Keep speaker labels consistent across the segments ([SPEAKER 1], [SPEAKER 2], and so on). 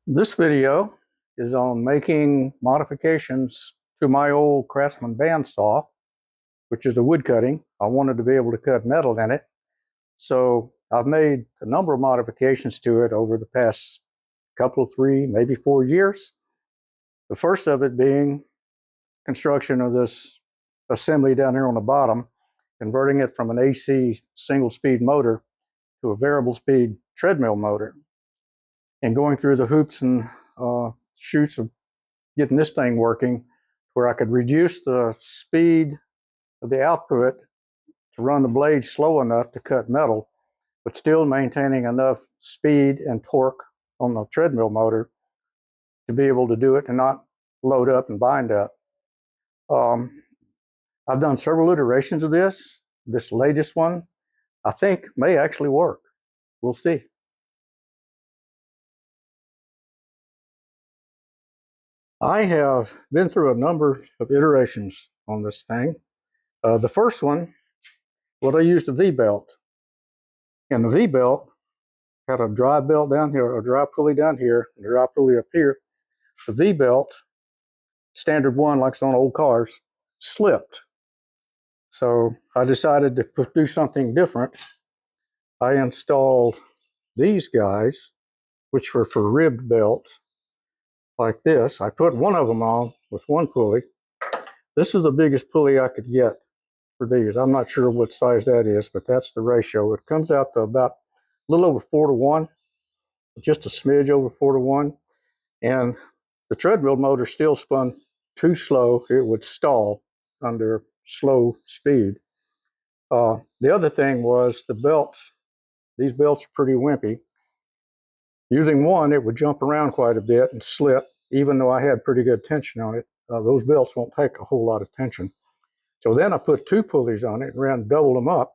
[SPEAKER 1] This video is on making modifications to my old Craftsman bandsaw, which is a wood cutting. I wanted to be able to cut metal in it. So I've made a number of modifications to it over the past couple, 3, maybe 4 years. The first of it being construction of this assembly down here on the bottom, converting it from an AC single speed motor to a variable speed treadmill motor, and going through the hoops and chutes of getting this thing working where I could reduce the speed of the output to run the blade slow enough to cut metal, but still maintaining enough speed and torque on the treadmill motor to be able to do it and not load up and bind up. I've done several iterations of this. This latest one, I think, may actually work. We'll see. I have been through a number of iterations on this thing. The first one, I used a V-belt. And the V-belt had a dry belt down here, a dry pulley down here, and a dry pulley up here. The V-belt, standard one like it's on old cars, slipped. So I decided to do something different. I installed these guys, which were for ribbed belts, like this. I put one of them on with one pulley. This is the biggest pulley I could get for these. I'm not sure what size that is, but that's the ratio. It comes out to about a little over 4 to 1, just a smidge over 4 to 1. And the treadmill motor still spun too slow. It would stall under slow speed. The other thing was the belts. These belts are pretty wimpy. Using one, it would jump around quite a bit and slip, even though I had pretty good tension on it. Those belts won't take a whole lot of tension. So then I put 2 pulleys on it and doubled them up,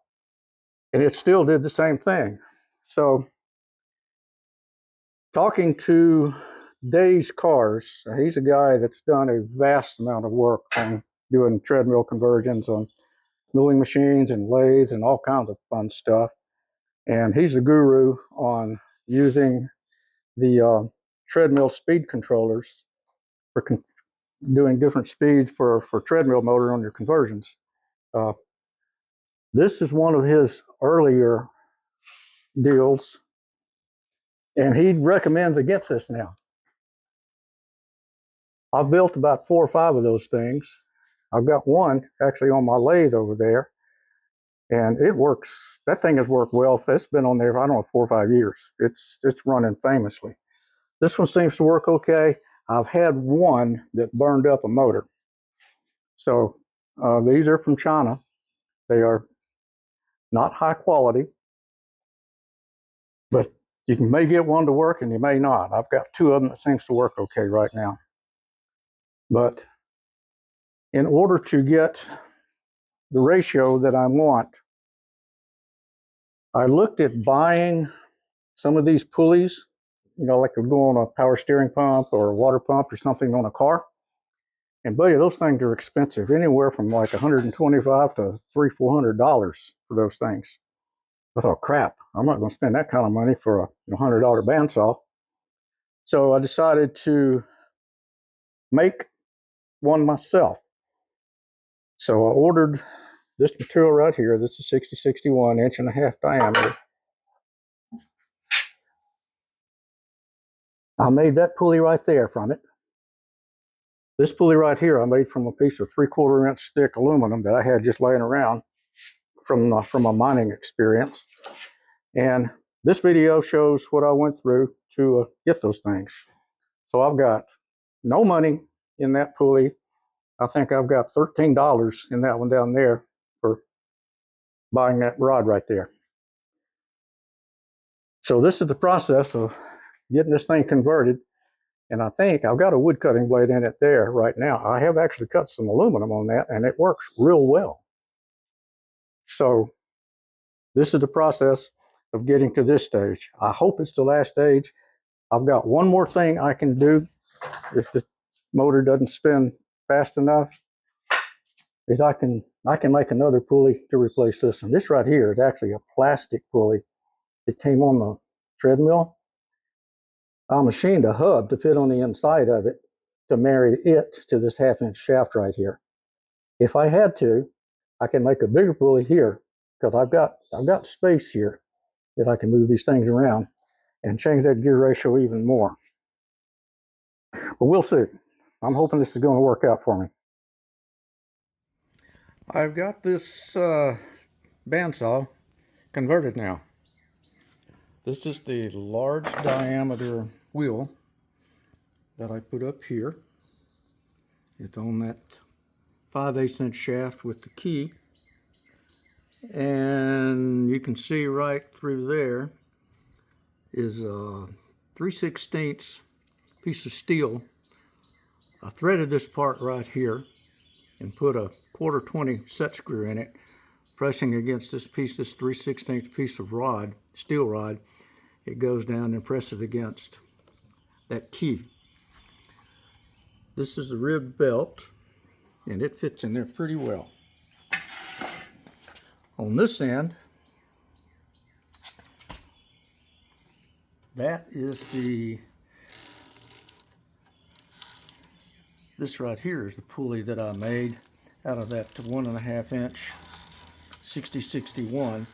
[SPEAKER 1] and it still did the same thing. So talking to Dave's Cars, he's a guy that's done a vast amount of work on doing treadmill conversions on milling machines and lathes and all kinds of fun stuff. And he's a guru on using the treadmill speed controllers for doing different speeds for treadmill motor on your conversions. This is one of his earlier deals, and he recommends against this now. I've built about 4 or 5 of those things. I've got one actually on my lathe over there, and it works. That thing has worked well. It's been on there, I don't know, 4 or 5 years. It's running famously. This one seems to work okay. I've had one that burned up a motor. So these are from China. They are not high quality, but you may get one to work and you may not. I've got 2 of them that seems to work okay right now. But in order to get the ratio that I want, I looked at buying some of these pulleys, like they go on a power steering pump or a water pump or something on a car. And buddy, those things are expensive, anywhere from like $125 to $300-400 for those things. I thought, crap, I'm not going to spend that kind of money for a $100 bandsaw. So I decided to make one myself. So I ordered this material right here. This is 60-61, 1.5 inch diameter. I made that pulley right there from it. This pulley right here I made from a piece of 3/4 inch thick aluminum that I had just laying around from a mining experience. And this video shows what I went through to get those things. So I've got no money in that pulley. I think I've got $13 in that one down there for buying that rod right there. So this is the process of getting this thing converted. And I think I've got a wood cutting blade in it there right now. I have actually cut some aluminum on that, and it works real well. So this is the process of getting to this stage. I hope it's the last stage. I've got one more thing I can do if the motor doesn't spin fast enough, is I can make another pulley to replace this one. This right here is actually a plastic pulley. It came on the treadmill. I machined a hub to fit on the inside of it to marry it to this 1/2 inch shaft right here. If I had to, I can make a bigger pulley here because I've got space here that I can move these things around and change that gear ratio even more. But we'll see. I'm hoping this is going to work out for me. I've got this bandsaw converted now. This is the large diameter wheel that I put up here. It's on that 5/8 inch shaft with the key. And you can see right through there is a 3/16 piece of steel. I threaded this part right here and put a 1/4 20 set screw in it, pressing against this 3/16 piece of rod, steel rod. It goes down and presses against that key. This is the rib belt, and it fits in there pretty well. On this end, that is this right here is the pulley that I made out of that 1.5 inch 6061.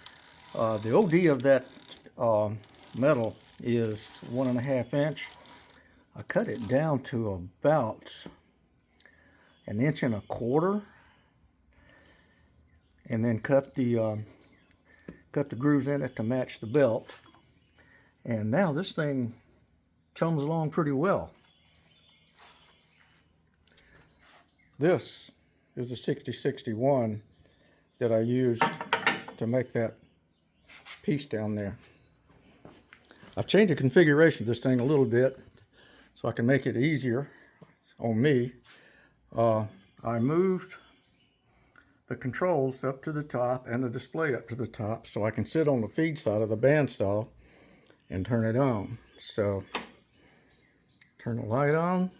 [SPEAKER 1] The OD of that metal is 1.5 inch. I cut it down to about 1.25 inches, and then cut the grooves in it to match the belt. And now this thing chums along pretty well. This is the 6061 that I used to make that piece down there. I've changed the configuration of this thing a little bit so I can make it easier on me. I moved the controls up to the top and the display up to the top so I can sit on the feed side of the bandsaw and turn it on. So turn the light on.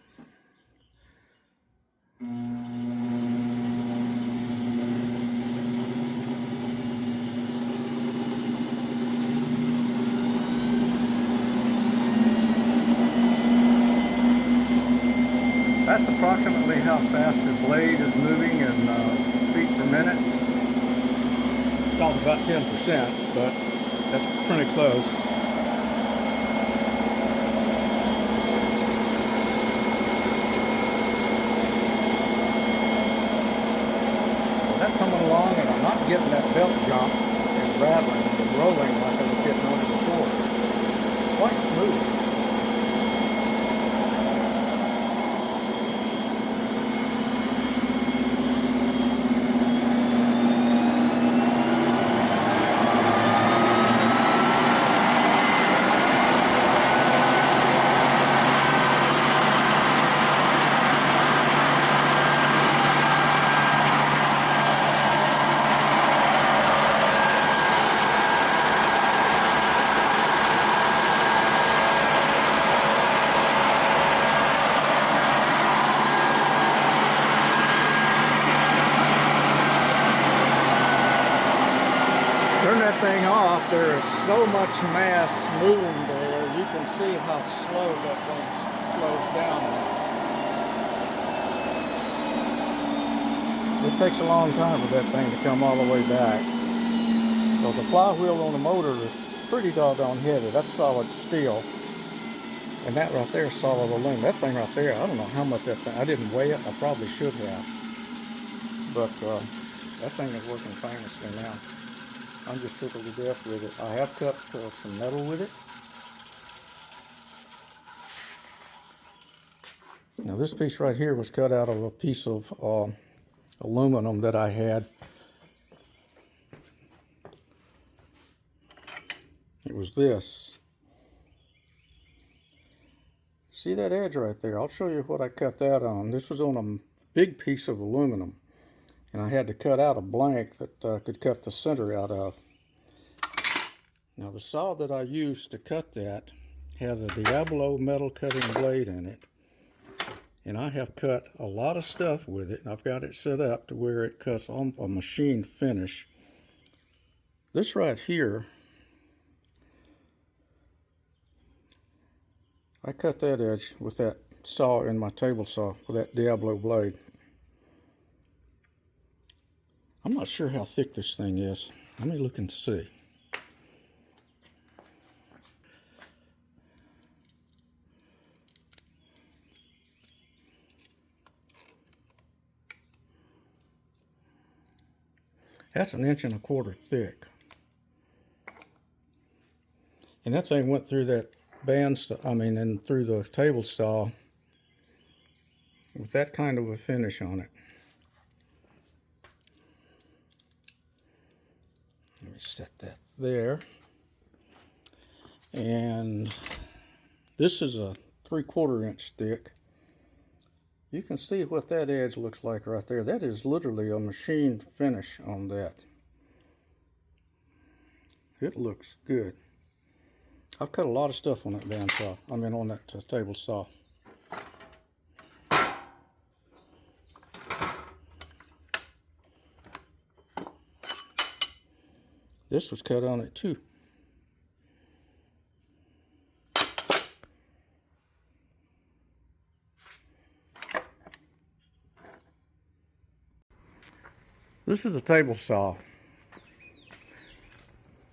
[SPEAKER 1] That's approximately how fast the blade is moving in feet per minute. It's all about 10%, but that's pretty close. So that's coming along, and I'm not getting that belt jump and rattling and rolling like I was getting on it before. It's quite smooth. Turn that thing off, there is so much mass moving there, you can see how slow that thing slows down. It takes a long time for that thing to come all the way back. So the flywheel on the motor is pretty doggone heavy. That's solid steel. And that right there is solid aluminum. That thing right there, I don't know how much that thing, I didn't weigh it, I probably should have. But that thing is working famously now. I'm just tickled to death with it. I have cut some metal with it. Now this piece right here was cut out of a piece of aluminum that I had. It was this. See that edge right there? I'll show you what I cut that on. This was on a big piece of aluminum, and I had to cut out a blank that I could cut the center out of. Now the saw that I used to cut that has a Diablo metal cutting blade in it, and I have cut a lot of stuff with it, and I've got it set up to where it cuts on a machine finish. This right here, I cut that edge with that saw in my table saw with that Diablo blade. I'm not sure how thick this thing is. Let me look and see. That's 1.25 inches thick. And that thing went through that and through the table saw with that kind of a finish on it. Let me set that there. And this is a 3/4 inch thick. You can see what that edge looks like right there. That is literally a machined finish on that. It looks good. I've cut a lot of stuff on that bandsaw. On that table saw. This was cut on it too. This is a table saw.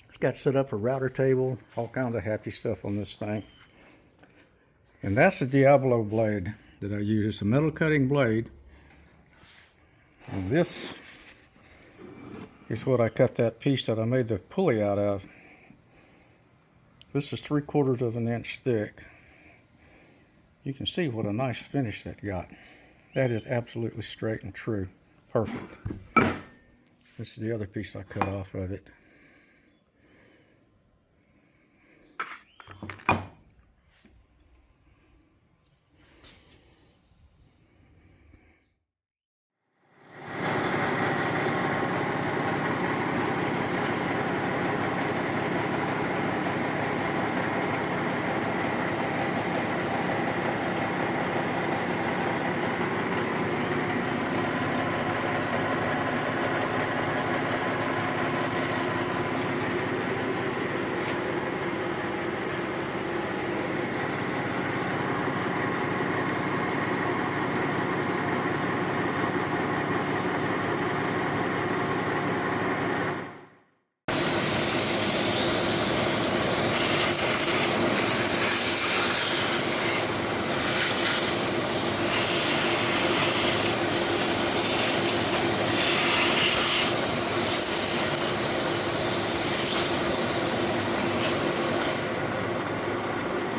[SPEAKER 1] It's got set up a router table, all kinds of happy stuff on this thing. And that's the Diablo blade that I use. It's a metal cutting blade. And this is what I cut that piece that I made the pulley out of. This is 3/4 inch thick. You can see what a nice finish that got. That is absolutely straight and true. Perfect. This is the other piece I cut off of it.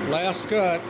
[SPEAKER 1] Last cut.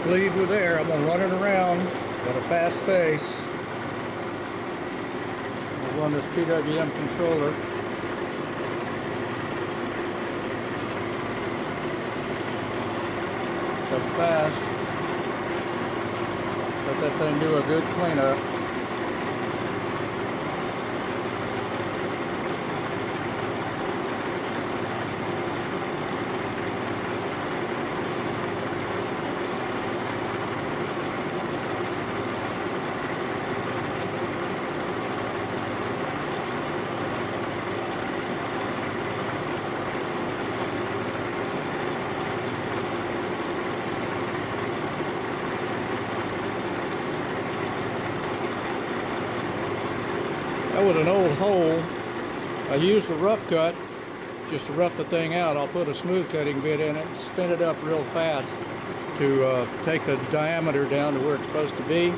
[SPEAKER 1] Bleed with air. I'm gonna run it around at a fast pace. I'll run this PWM controller. So fast. Let that thing do a good cleanup. was an old hole. I used a rough cut just to rough the thing out. I'll put a smooth cutting bit in it, spin it up real fast to take the diameter down to where it's supposed to be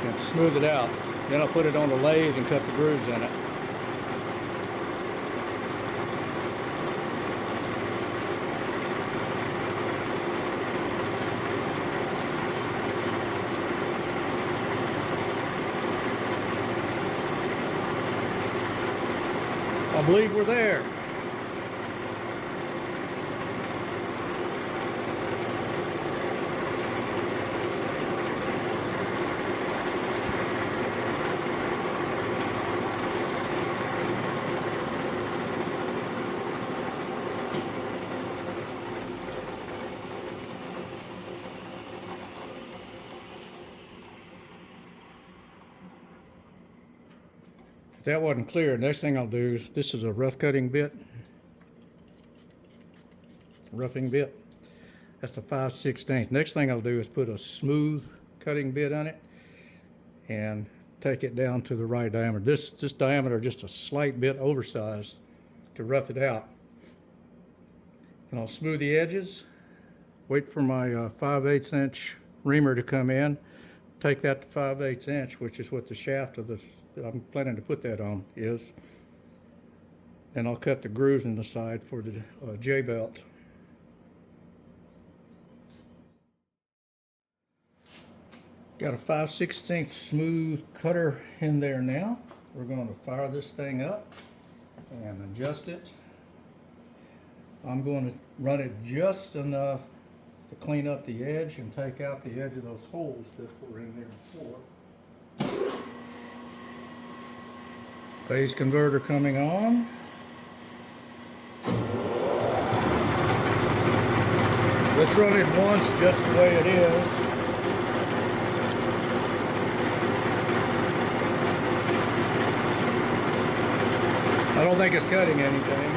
[SPEAKER 1] and smooth it out. Then I'll put it on the lathe and cut the grooves in it. I believe we're there. If that wasn't clear, next thing I'll do is, this is a rough cutting bit, roughing bit. That's the 5/16. Next thing I'll do is put a smooth cutting bit on it and take it down to the right diameter. This diameter just a slight bit oversized to rough it out. And I'll smooth the edges, wait for my 5/8 inch reamer to come in, take that to 5/8 inch, which is what the shaft of the that I'm planning to put that on is. And I'll cut the grooves in the side for the J-belt. Got a 5/16 smooth cutter in there now. We're going to fire this thing up and adjust it. I'm going to run it just enough to clean up the edge and take out the edge of those holes that were in there before. Phase converter coming on. Let's run it once just the way it is. I don't think it's cutting anything.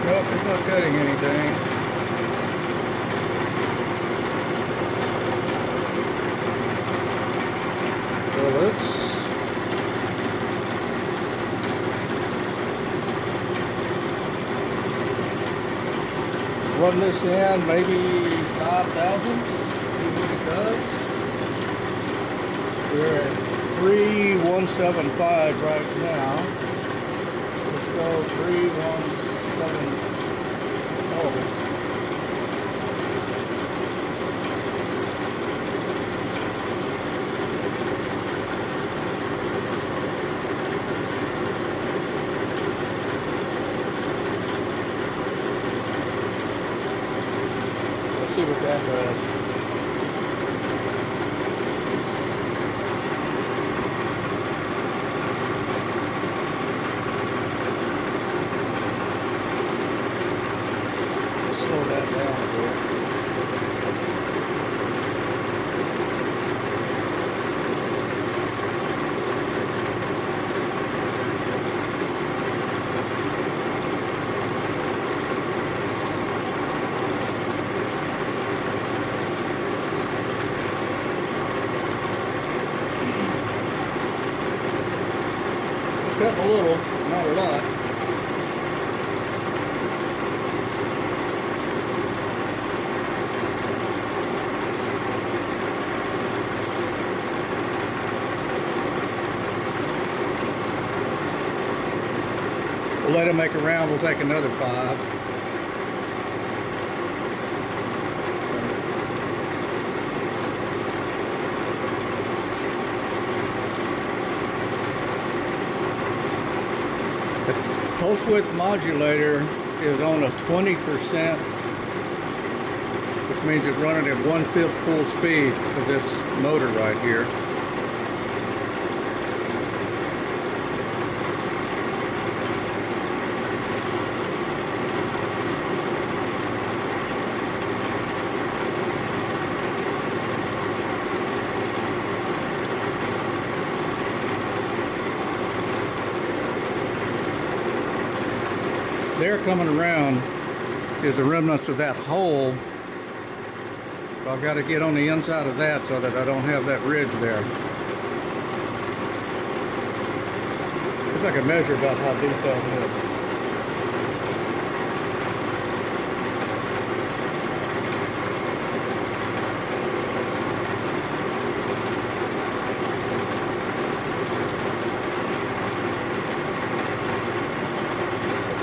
[SPEAKER 1] Nope, it's not cutting anything. So let's run this in maybe 5,000, see what it does. We're at 3,175 right now. Let's go 3,170. Let's see what that does. Slow that down a bit. It's cutting a little, not a lot. We'll let it make a round, we'll take another 5. The pulse width modulator is on a 20%, which means it's running at 1/5 full speed of this motor right here. there coming around is the remnants of that hole. So I've got to get on the inside of that so that I don't have that ridge there. See if I can measure about how deep that is.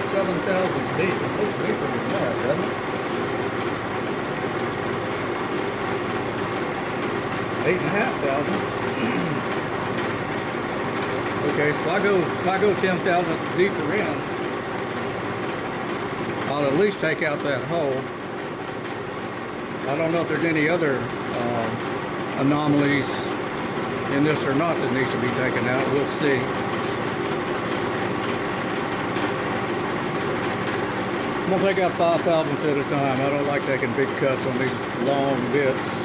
[SPEAKER 1] It's 7,000 deep. It looks deeper than that, doesn't it? 8,500. Okay, so if I go 10 thousandths deeper in, I'll at least take out that hole. I don't know if there's any other anomalies in this or not that needs to be taken out. We'll see. I'm gonna take out 5 thousandths at a time. I don't like taking big cuts on these long bits.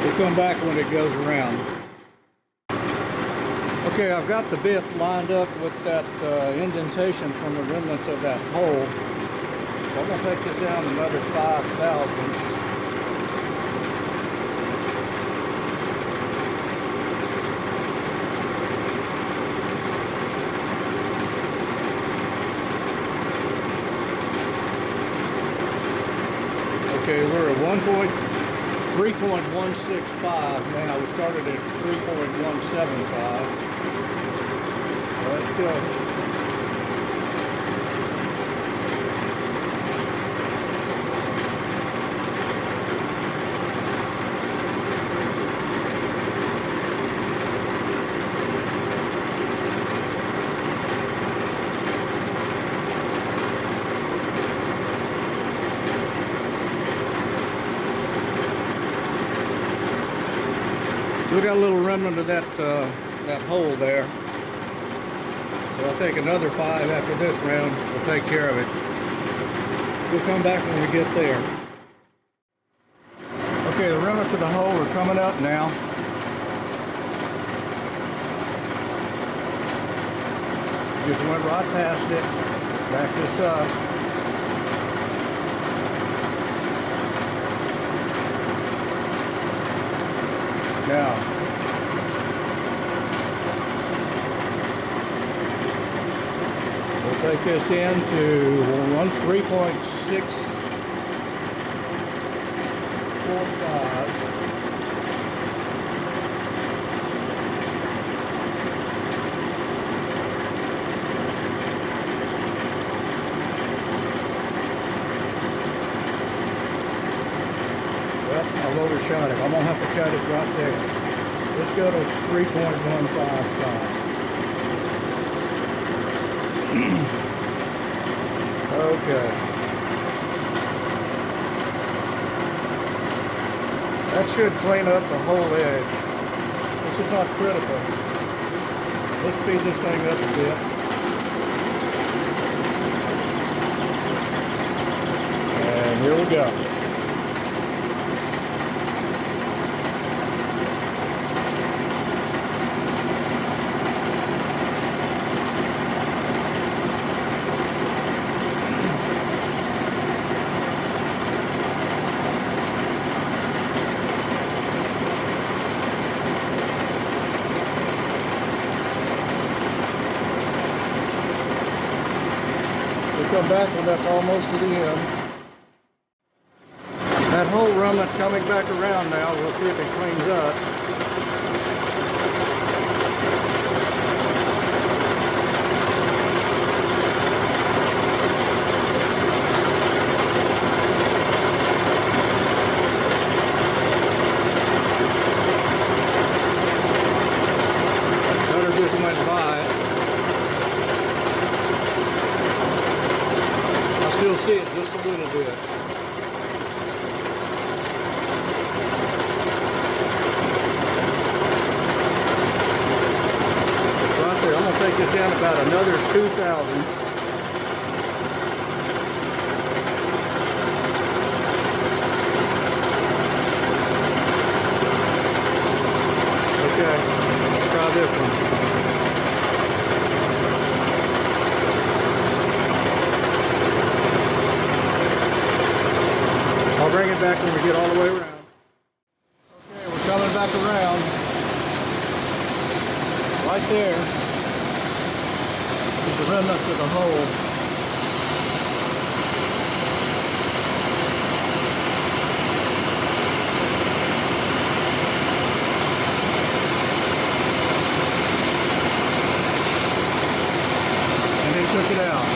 [SPEAKER 1] We'll come back when it goes around. Okay, I've got the bit lined up with that indentation from the remnants of that hole. So I'm going to take this down another 5 thousandths. Okay, we're at 3.165 now. We started at 3.175. Let's go. We got a little remnant of that that hole there. So I'll take another 5 after this round. We'll take care of it. We'll come back when we get there. Okay, the remnants of the hole are coming up now. Just went right past it. Back this up. Now, we'll take this into 3.645. Well, I've overshot it. I'm going to have to cut it right there. Let's go to 3.155. Okay. That should clean up the whole edge. This is not critical. Let's speed this thing up a bit. And here we go. Come back when that's almost to the end. That whole remnant's coming back around now. We'll see if it cleans up. Cutter just went by. Still see it just a little bit. take this down about another 2 thousandths. Okay, let's try this one. I'll bring it back when we get all the way around. Okay, we're coming back around. Right there is the remnants of the hole. And then took it out.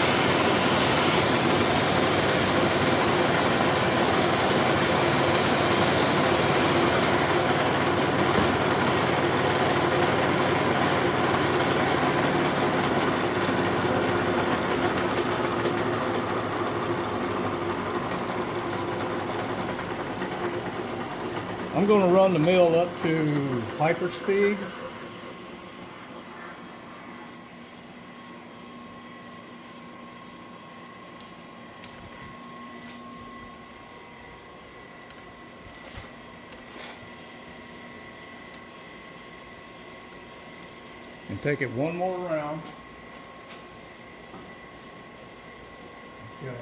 [SPEAKER 1] I'm going to run the mill up to hyper speed. And take it one more round. Okay.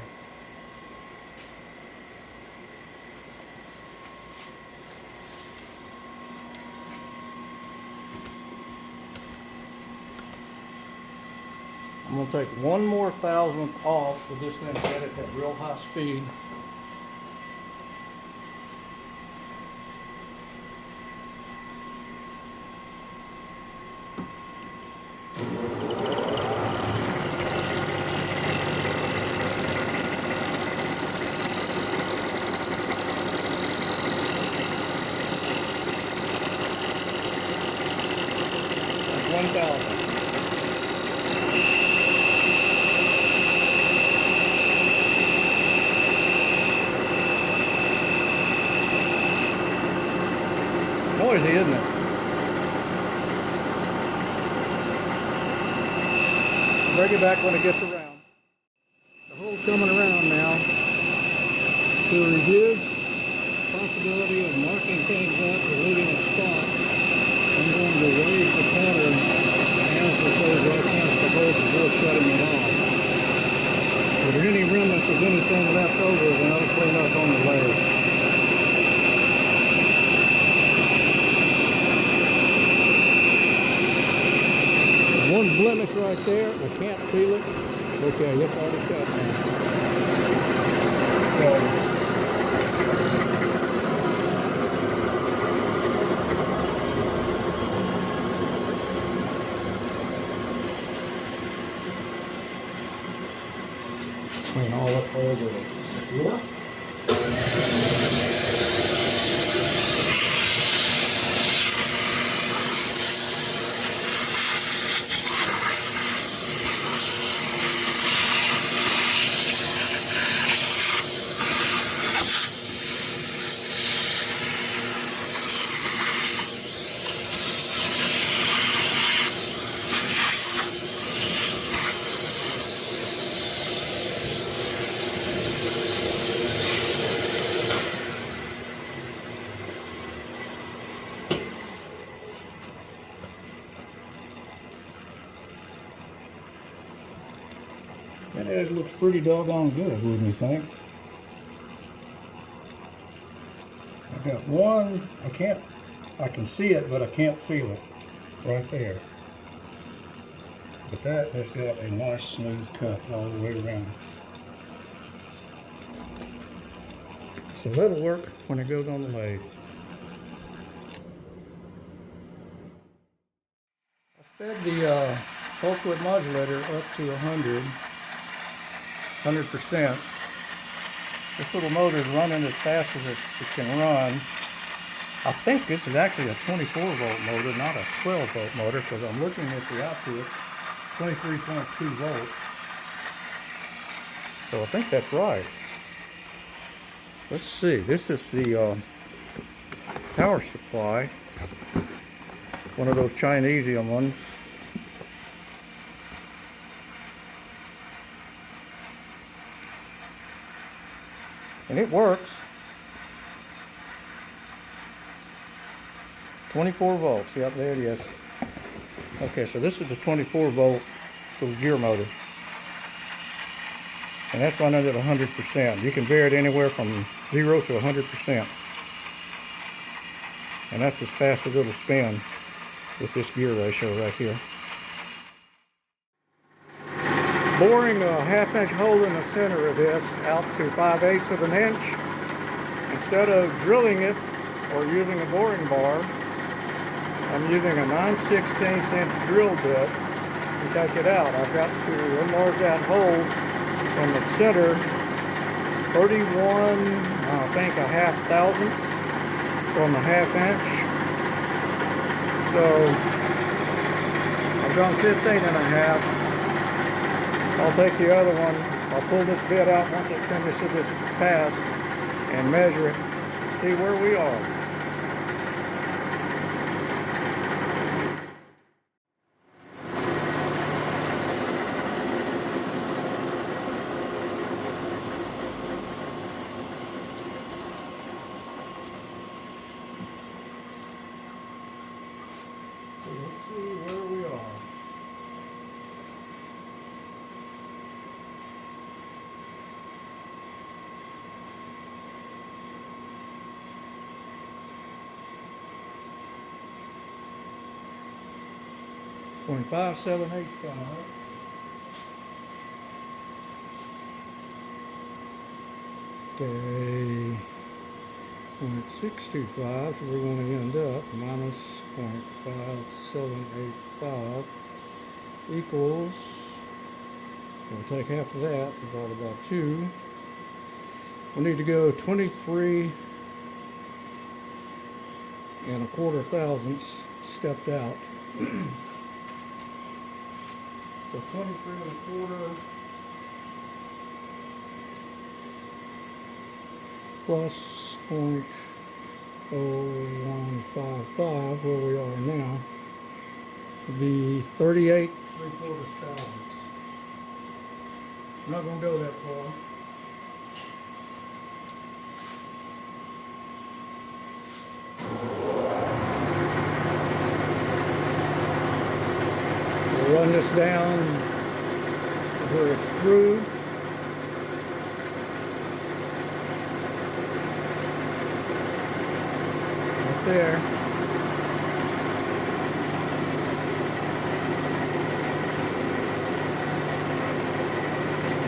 [SPEAKER 1] I'm going to take one more thousandth off with this thing set it at real high speed. That's 1,000. Noisy, isn't it? Bring it back when it gets around. The hole's coming around now. To reduce possibility of marking things up or leaving a spot, I'm going to raise the pattern as it goes right past the hole before shutting it off. If there's any remnants of anything left over, then I'll clean up on the lathe. One blemish right there, I can't feel it. Okay, it's already cut now. So, clean all up over the floor. That edge looks pretty doggone good, wouldn't you think? I've got one, I can see it, but I can't feel it right there. But that has got a nice smooth cut all the way around. So that'll work when it goes on the lathe. I sped the pulse width modulator up to 100%. This little motor is running as fast as it can run. I think this is actually a 24 volt motor, not a 12 volt motor, because I'm looking at the output, 23.2 volts. So I think that's right. Let's see, this is the power supply, one of those Chinesium ones. And it works. 24 volts, yep, there it is. Okay, so this is the 24 volt for the gear motor. And that's running at 100%. You can vary it anywhere from 0 to 100%. And that's as fast as it'll spin with this gear ratio right here. Boring a 1/2 inch hole in the center of this out to 5/8 of an inch. Instead of drilling it or using a boring bar, I'm using a 9/16 inch drill bit to take it out. I've got to enlarge that hole from the center 31, I think a 1/2 thousandths from the 1/2 inch. So I've done 15 and a half. I'll take the other one, I'll pull this bit out once it finishes this pass and measure it, see where we are. Let's see where we are. .5785. Okay, 0.625, so we're going to end up minus 0.5785 equals, we'll take half of that, divide about 2. We need to go 23 1/4 thousandths stepped out. So 23 1/4 plus 0.0155, where we are now, would be 38 3/4 thousandths. I'm not going to go that far. We'll run this down where it's through. Right there.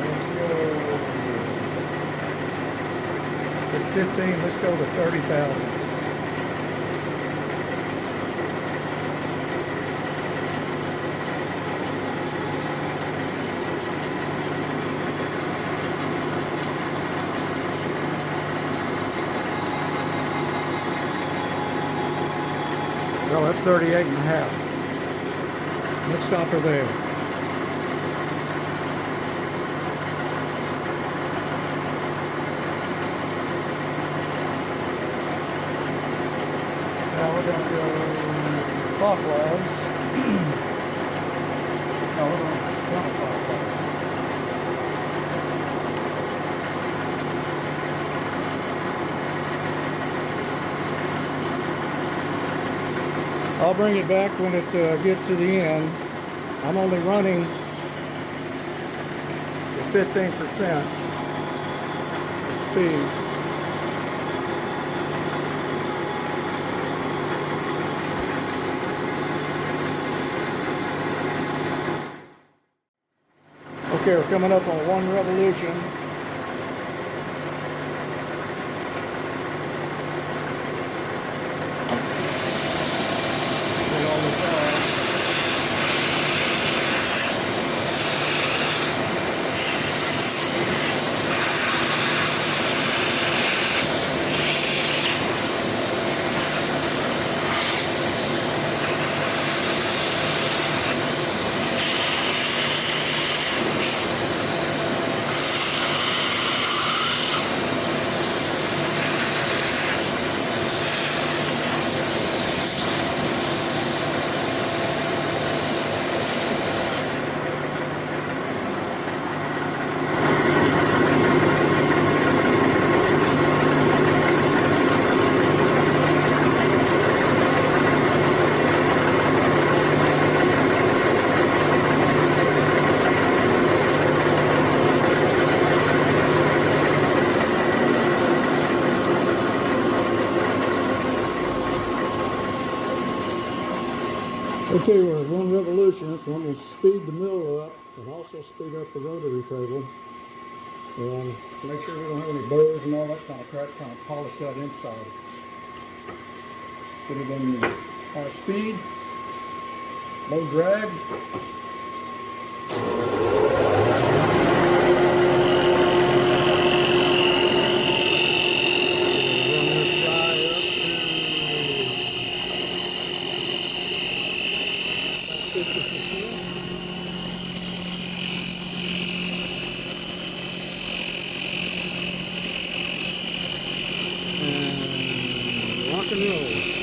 [SPEAKER 1] Let's go. It's 15, let's go to 30 thousandths. Well, that's 38 and a half. Let's stop her there. Now we're going to go clockwise. No, we're going counterclockwise. I'll bring it back when it gets to the end. I'm only running at 15% of speed. Okay, we're coming up on 1 revolution. Okay, we're at 1 revolution, so I'm going to speed the mill up and also speed up the rotary table. And make sure we don't have any burrs and all that kind of crap, kind of polish that inside. Put it in high speed, low drag. Rock and roll.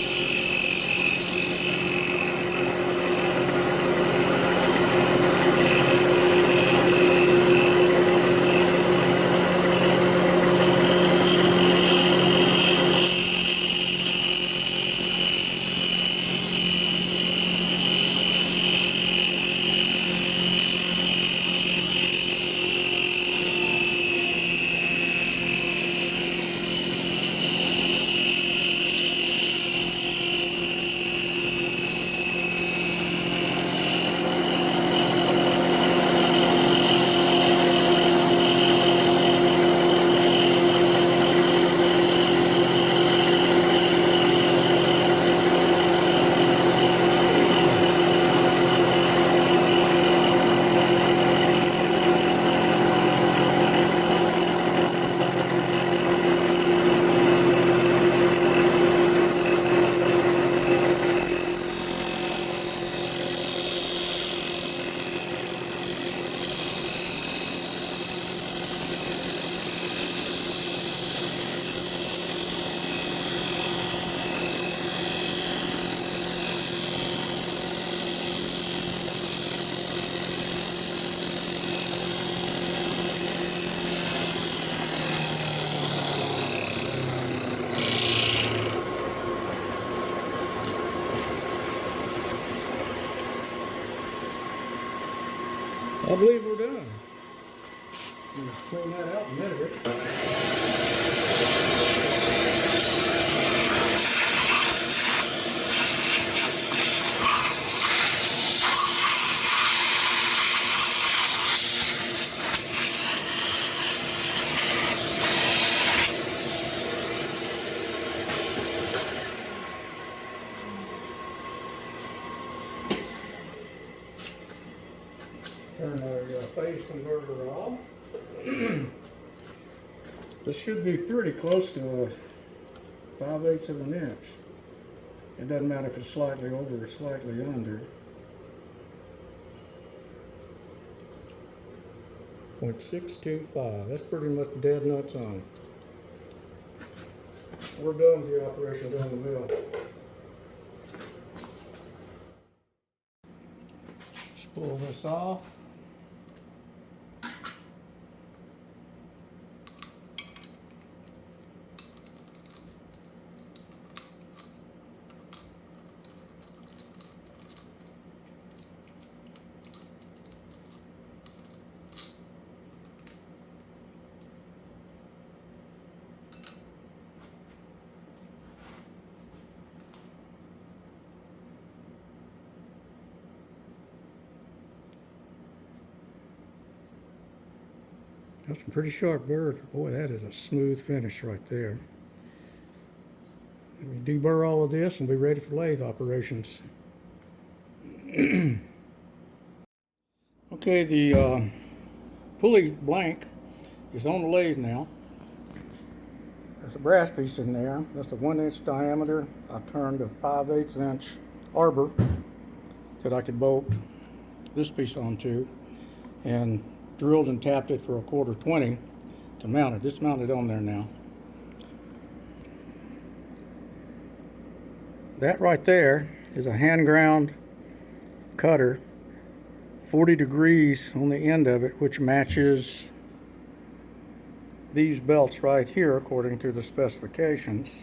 [SPEAKER 1] I believe we're done. I'm going to clean that out in a minute. Turn our phase converter off. This should be pretty close to 5/8 of an inch. It doesn't matter if it's slightly over or slightly under. 0.625. That's pretty much dead nuts on. We're done with the operation down the mill. Just pull this off. That's some pretty sharp burr. Boy, that is a smooth finish right there. Let me deburr all of this and be ready for lathe operations. Okay, the pulley blank is on the lathe now. There's a brass piece in there. That's a 1 inch diameter. I turned a 5/8 inch arbor that I could bolt this piece onto, and drilled and tapped it for a 1/4 to mount it. It's mounted on there now. That right there is a hand ground cutter, 40 degrees on the end of it, which matches these belts right here according to the specifications.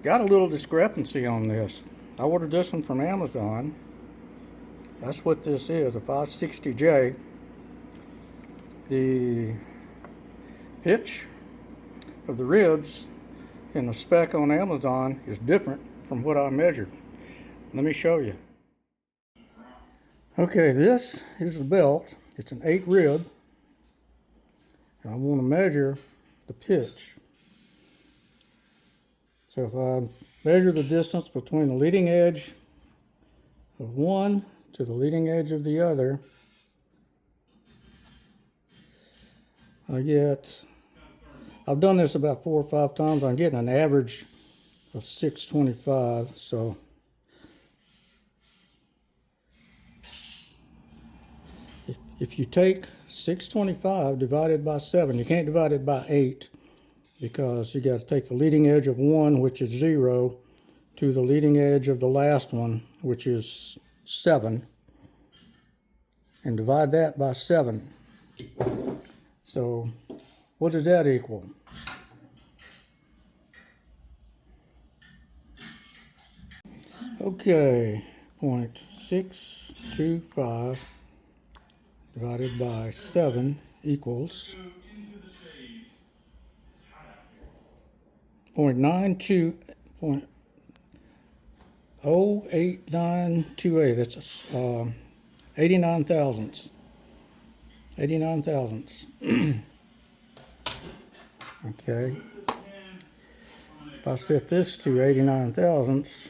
[SPEAKER 1] Got a little discrepancy on this. I ordered this one from Amazon. That's what this is, a 560J. The pitch of the ribs in the spec on Amazon is different from what I measured. Let me show you. Okay, this is the belt. It's an 8 rib. And I want to measure the pitch. So if I measure the distance between the leading edge of one to the leading edge of the other, I've done this about 4 or 5 times. I'm getting an average of 625. So if you take 625 divided by 7, you can't divide it by 8 because you got to take the leading edge of one, which is 0, to the leading edge of the last one, which is 7, and divide that by 7. So what does that equal? Okay, 0.625 divided by 7 equals 0.8928. That's 89 thousandths. 89 thousandths. Okay. If I set this to 89 thousandths,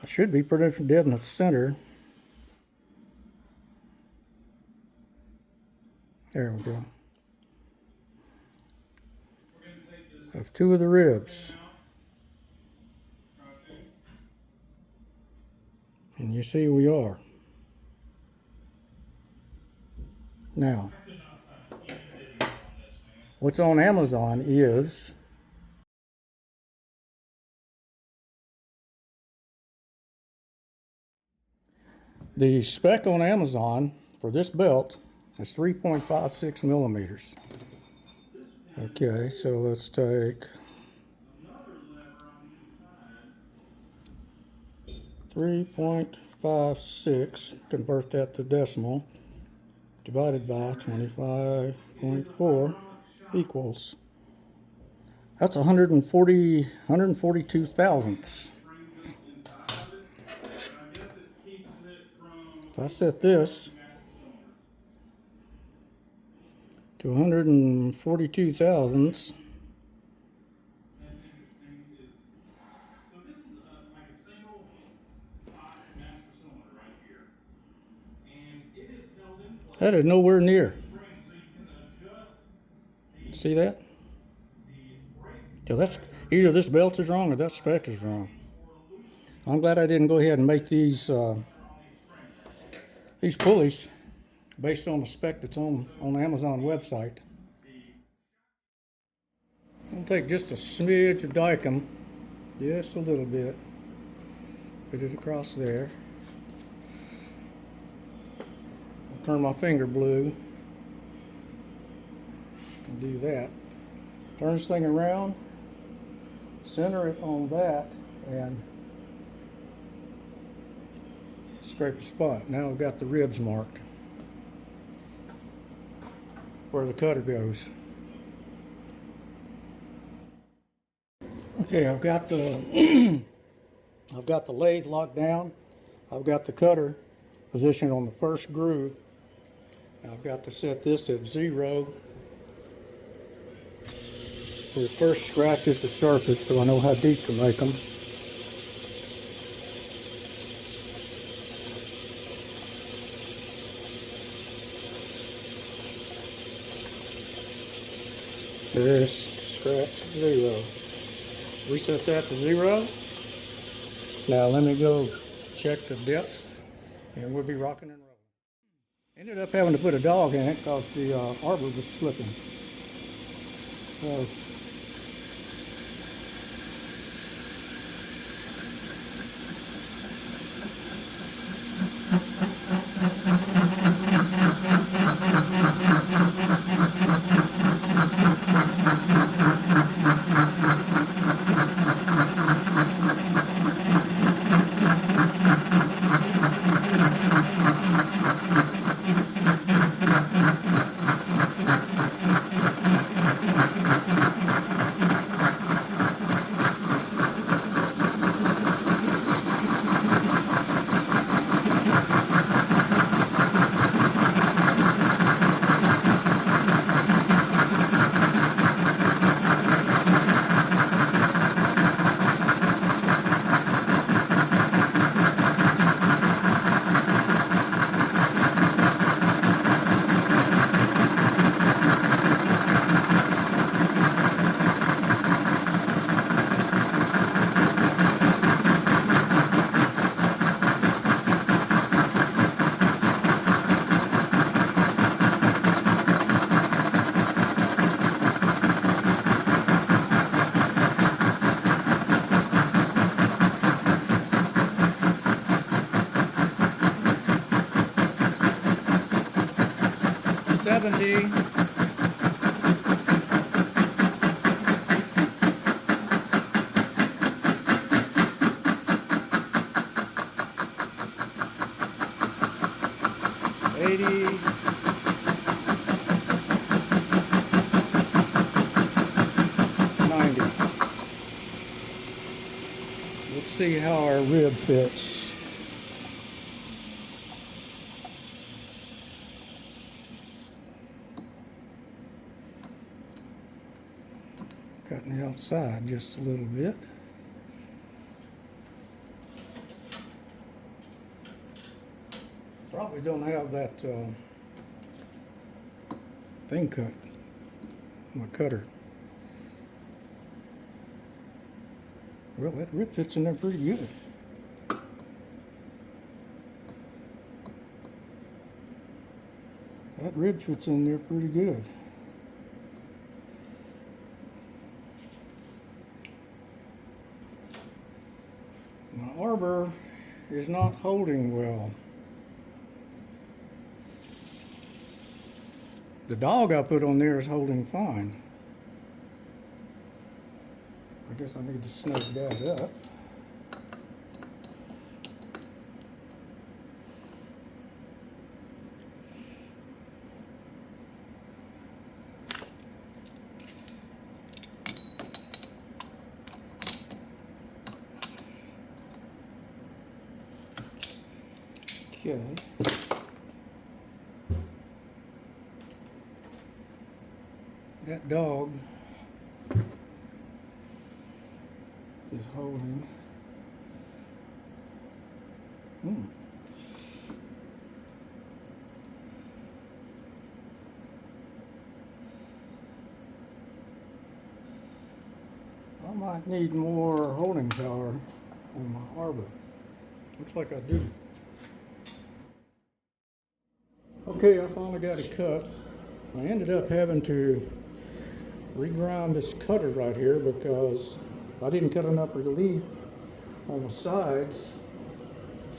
[SPEAKER 1] I should be pretty dead in the center. There we go. Of 2 of the ribs. And you see we are. Now, what's on Amazon is the spec on Amazon for this belt is 3.56 millimeters. Okay, so let's take 3.56, convert that to decimal, divided by 25.4 equals, that's 142 thousandths. If I set this to 142 thousandths, that is nowhere near. See that? So that's either this belt is wrong or that spec is wrong. I'm glad I didn't go ahead and make these pulleys based on the spec that's on the Amazon website. I'll take just a smidge of Dicom, just a little bit, put it across there. I'll turn my finger blue and do that. Turn this thing around, center it on that, and scrape a spot. Now I've got the ribs marked where the cutter goes. Okay, I've got the I've got the lathe locked down. I've got the cutter positioned on the first groove. Now I've got to set this at 0 for the first scratch at the surface, so I know how deep to make them. There's scratch 0. Reset that to 0. Now let me go check the depth, and we'll be rocking and rolling. Ended up having to put a dog in it because the arbor was slipping. So 70. Let's see how our rib fits. Cutting the outside just a little bit. Probably don't have that thing cut, my cutter. Well, that rib fits in there pretty good. That rib fits in there pretty good. My arbor is not holding well. The dog I put on there is holding fine. I guess I need to snug that up. Okay. That dog is holding. I might need more holding power on my arbor. Looks like I do. Okay, I finally got it cut. I ended up having to regrind this cutter right here because I didn't cut enough relief on the sides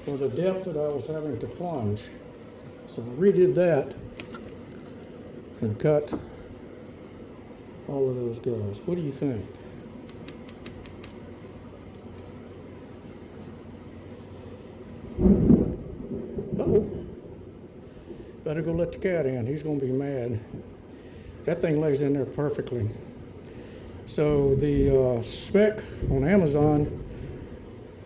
[SPEAKER 1] for the depth that I was having to plunge. So I redid that and cut all of those guys. What do you think? Uh-oh. Better go let the cat in. He's going to be mad. That thing lays in there perfectly. So the spec on Amazon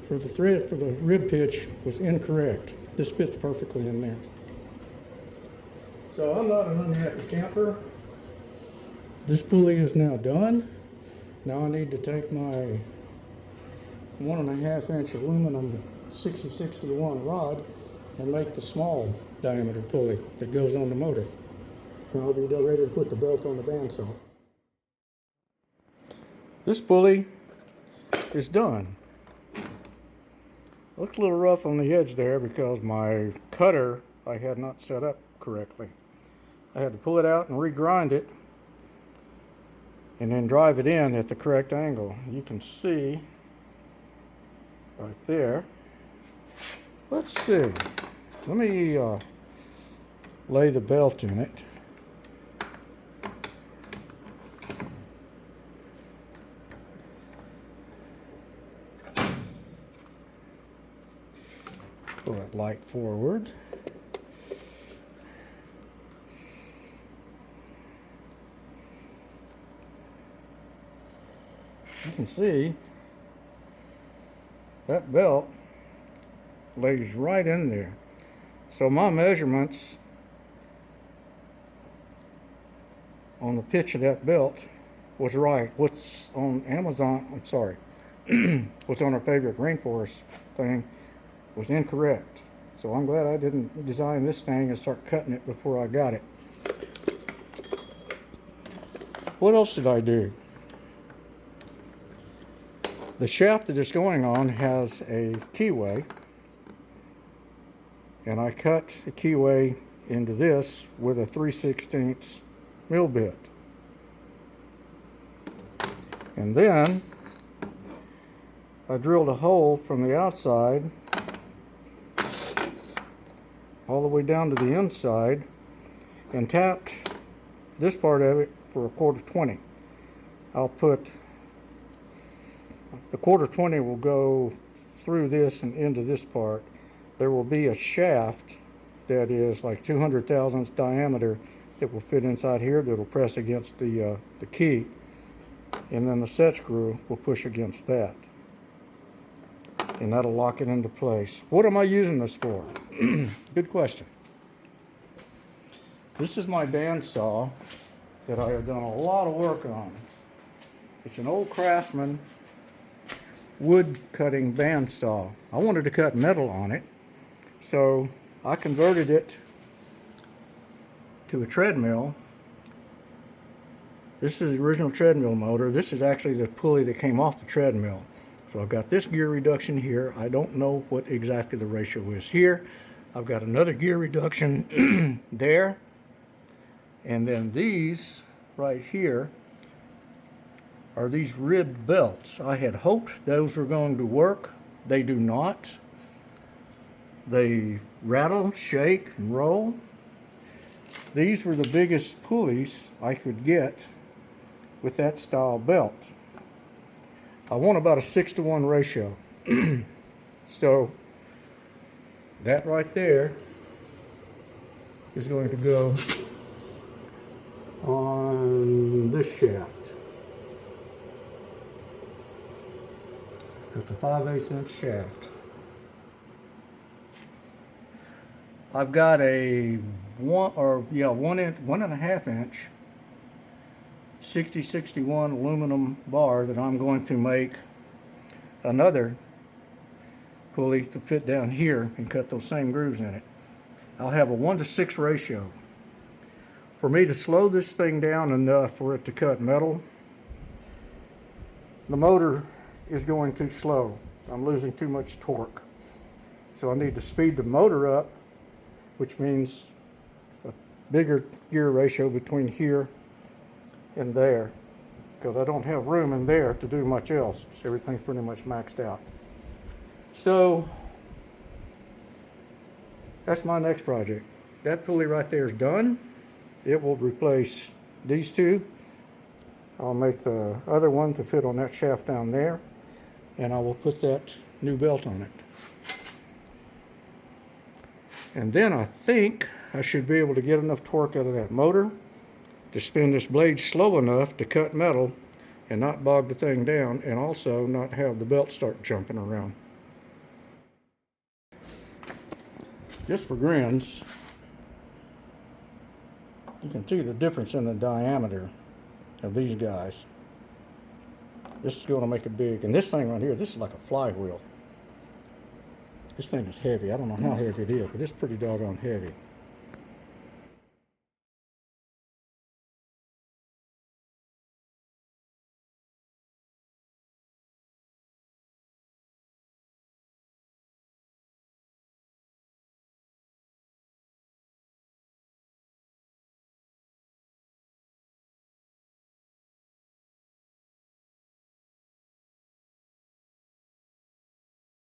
[SPEAKER 1] for the thread for the rib pitch was incorrect. This fits perfectly in there. So I'm not an unhappy camper. This pulley is now done. Now I need to take my 1.5 inch aluminum 6061 rod and make the small diameter pulley that goes on the motor. And I'll be ready to put the belt on the bandsaw. This pulley is done. Looks a little rough on the edge there because my cutter I had not set up correctly. I had to pull it out and regrind it and then drive it in at the correct angle. You can see right there. Let's see. Let me lay the belt in it. Pull it light forward. You can see that belt lays right in there. So my measurements on the pitch of that belt was right. What's on Amazon, I'm sorry, what's on our favorite rainforest thing was incorrect. So I'm glad I didn't design this thing and start cutting it before I got it. What else did I do? The shaft that it's going on has a keyway, and I cut the keyway into this with a 3/16 mill bit. And then I drilled a hole from the outside all the way down to the inside and tapped this part of it for a 1/4-20. I'll put the 1/4-20 will go through this and into this part. There will be a shaft that is like 200 thousandths diameter that will fit inside here, that will press against the key, and then the set screw will push against that, and that'll lock it into place. What am I using this for? Good question. This is my bandsaw that I have done a lot of work on. It's an old Craftsman wood cutting bandsaw. I wanted to cut metal on it, so I converted it to a treadmill. This is the original treadmill motor. This is actually the pulley that came off the treadmill. So I've got this gear reduction here. I don't know what exactly the ratio is here. I've got another gear reduction there. And then these right here are these ribbed belts. I had hoped those were going to work. They do not. They rattle, shake, and roll. These were the biggest pulleys I could get with that style belt. I want about a 6-to-1 ratio. So that right there is going to go on this shaft. It's a 5/8 inch shaft. I've got a 1.5 inch 6061 aluminum bar that I'm going to make another pulley to fit down here and cut those same grooves in it. I'll have a 1-to-6 ratio. For me to slow this thing down enough for it to cut metal, the motor is going too slow. I'm losing too much torque. So I need to speed the motor up, which means a bigger gear ratio between here and there, because I don't have room in there to do much else. So everything's pretty much maxed out. So that's my next project. That pulley right there is done. It will replace these two. I'll make the other one to fit on that shaft down there, and I will put that new belt on it. And then I think I should be able to get enough torque out of that motor to spin this blade slow enough to cut metal and not bog the thing down, and also not have the belt start jumping around. Just for grins, you can see the difference in the diameter of these guys. This is going to make it big. And this thing right here, this is like a flywheel. This thing is heavy. I don't know how heavy it is, but it's pretty doggone heavy.